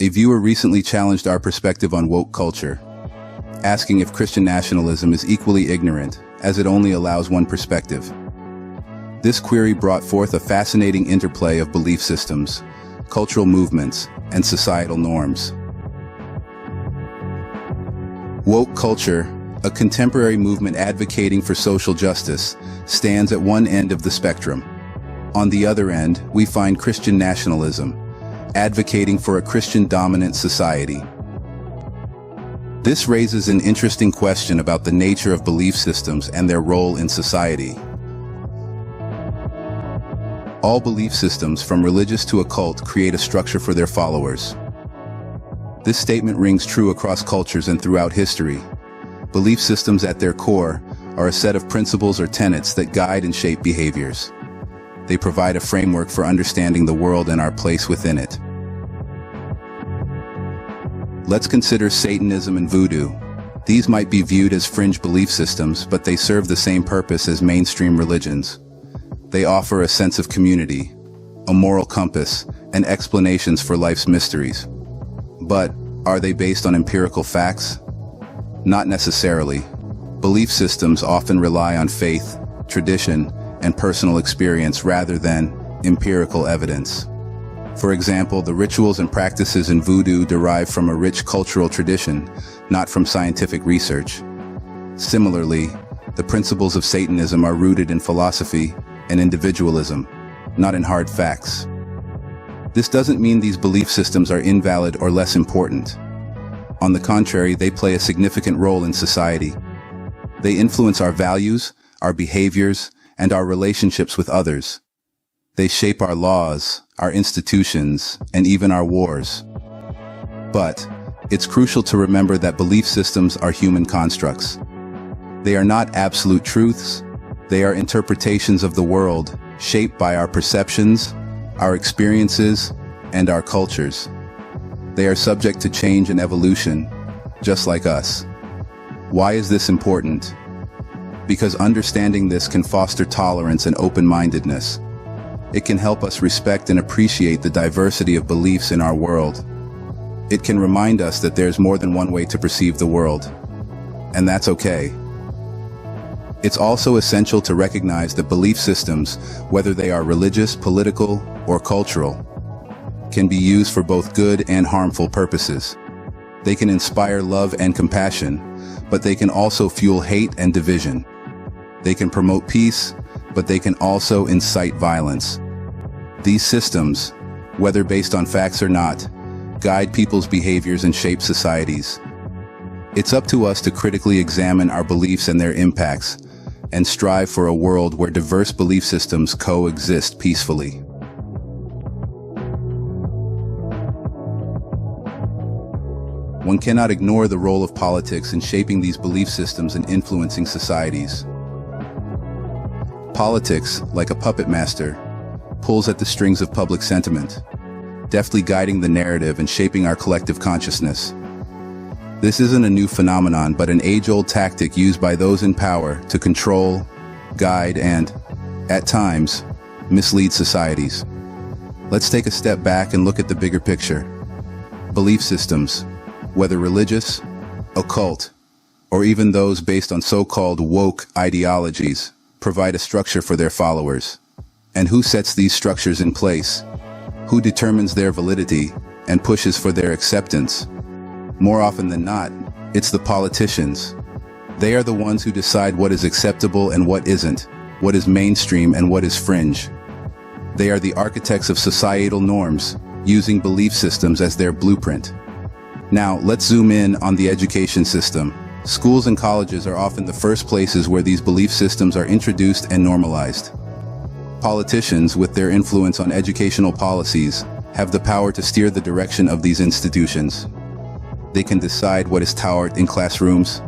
A viewer recently challenged our perspective on woke culture, asking if Christian nationalism is equally ignorant, as it only allows one perspective. This query brought forth a fascinating interplay of belief systems, cultural movements, and societal norms. Woke culture, a contemporary movement advocating for social justice, stands at one end of the spectrum. On the other end, we find Christian nationalism, advocating for a Christian-dominant society. This raises an interesting question about the nature of belief systems and their role in society. All belief systems, from religious to occult, create a structure for their followers. This statement rings true across cultures and throughout history. Belief systems at their core are a set of principles or tenets that guide and shape behaviors. They provide a framework for understanding the world and our place within it. Let's consider Satanism and Voodoo. These might be viewed as fringe belief systems, but they serve the same purpose as mainstream religions. They offer a sense of community, a moral compass, and explanations for life's mysteries. But are they based on empirical facts? Not necessarily. Belief systems often rely on faith, tradition, and personal experience rather than empirical evidence. For example, the rituals and practices in Voodoo derive from a rich cultural tradition, not from scientific research. Similarly, the principles of Satanism are rooted in philosophy and individualism, not in hard facts. This doesn't mean these belief systems are invalid or less important. On the contrary, they play a significant role in society. They influence our values, our behaviors, and our relationships with others. They shape our laws, our institutions, and even our wars. But it's crucial to remember that belief systems are human constructs. They are not absolute truths. They are interpretations of the world, shaped by our perceptions, our experiences, and our cultures. They are subject to change and evolution, just like us. Why is this important? Because understanding this can foster tolerance and open-mindedness. It can help us respect and appreciate the diversity of beliefs in our world. It can remind us that there's more than one way to perceive the world, and that's okay. It's also essential to recognize that belief systems, whether they are religious, political, or cultural, can be used for both good and harmful purposes. They can inspire love and compassion, but they can also fuel hate and division. They can promote peace, but they can also incite violence. These systems, whether based on facts or not, guide people's behaviors and shape societies. It's up to us to critically examine our beliefs and their impacts, and strive for a world where diverse belief systems coexist peacefully. One cannot ignore the role of politics in shaping these belief systems and influencing societies. Politics, like a puppet master, pulls at the strings of public sentiment, deftly guiding the narrative and shaping our collective consciousness. This isn't a new phenomenon, but an age-old tactic used by those in power to control, guide, and, at times, mislead societies. Let's take a step back and look at the bigger picture. Belief systems, whether religious, occult, or even those based on so-called woke ideologies, provide a structure for their followers. And who sets these structures in place? Who determines their validity and pushes for their acceptance? More often than not, it's the politicians. They are the ones who decide what is acceptable and what isn't, what is mainstream and what is fringe. They are the architects of societal norms, using belief systems as their blueprint. Now, let's zoom in on the education system. Schools and colleges are often the first places where these belief systems are introduced and normalized. Politicians, with their influence on educational policies, have the power to steer the direction of these institutions. They can decide what is taught in classrooms,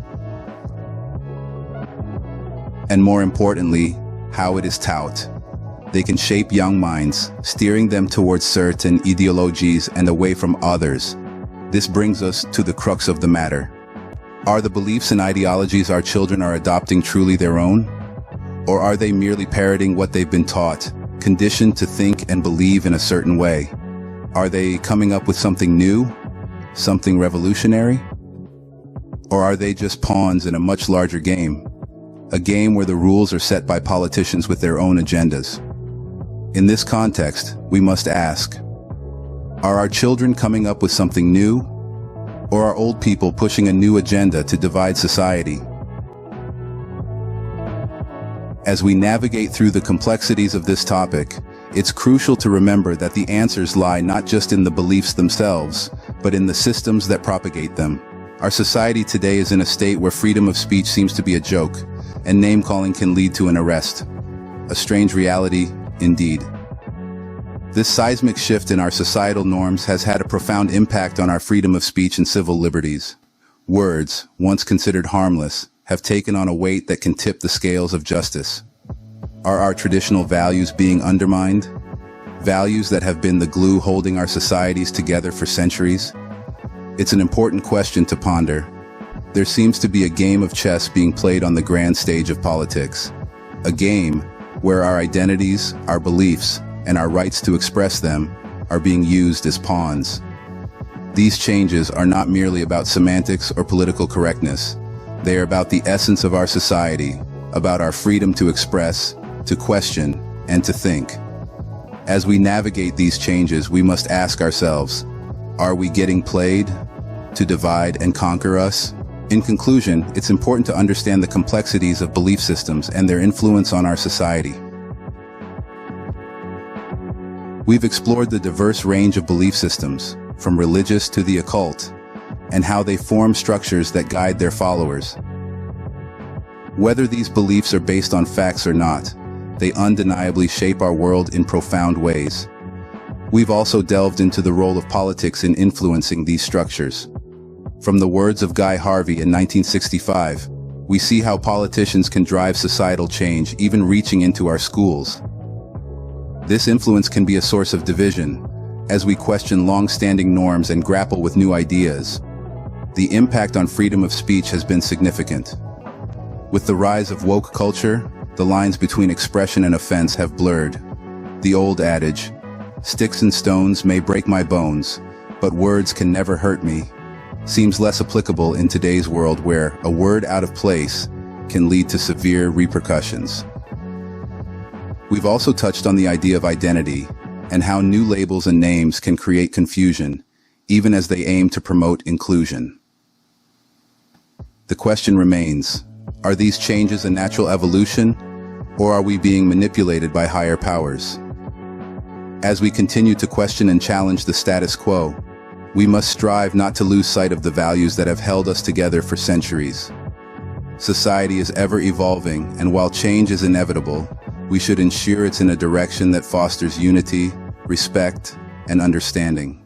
and more importantly, how it is taught. They can shape young minds, steering them towards certain ideologies and away from others. This brings us to the crux of the matter. Are the beliefs and ideologies our children are adopting truly their own? Or are they merely parroting what they've been taught, conditioned to think and believe in a certain way? Are they coming up with something new, Something revolutionary? Or are they just pawns in a much larger game? A game where the rules are set by politicians with their own agendas. In this context, we must ask, are our children coming up with something new? Or are old people pushing a new agenda to divide society? As we navigate through the complexities of this topic, it's crucial to remember that the answers lie not just in the beliefs themselves, but in the systems that propagate them. Our society today is in a state where freedom of speech seems to be a joke, and name-calling can lead to an arrest. A strange reality, indeed. This seismic shift in our societal norms has had a profound impact on our freedom of speech and civil liberties. Words, once considered harmless, have taken on a weight that can tip the scales of justice. Are our traditional values being undermined? Values that have been the glue holding our societies together for centuries? It's an important question to ponder. There seems to be a game of chess being played on the grand stage of politics. A game where our identities, our beliefs, and our rights to express them are being used as pawns. These changes are not merely about semantics or political correctness. They are about the essence of our society, about our freedom to express, to question, and to think. As we navigate these changes, we must ask ourselves, are we getting played to divide and conquer us? In conclusion, it's important to understand the complexities of belief systems and their influence on our society. We've explored the diverse range of belief systems, from religious to the occult, and how they form structures that guide their followers. Whether these beliefs are based on facts or not, they undeniably shape our world in profound ways. We've also delved into the role of politics in influencing these structures. From the words of Guy Harvey in 1965, we see how politicians can drive societal change, even reaching into our schools. This influence can be a source of division, as we question long-standing norms and grapple with new ideas. The impact on freedom of speech has been significant. With the rise of woke culture, the lines between expression and offense have blurred. The old adage, "Sticks and stones may break my bones, but words can never hurt me," seems less applicable in today's world where a word out of place can lead to severe repercussions. We've also touched on the idea of identity and how new labels and names can create confusion, even as they aim to promote inclusion. The question remains, are these changes a natural evolution, or are we being manipulated by higher powers? As we continue to question and challenge the status quo, we must strive not to lose sight of the values that have held us together for centuries. Society is ever evolving, and while change is inevitable, we should ensure it's in a direction that fosters unity, respect, and understanding.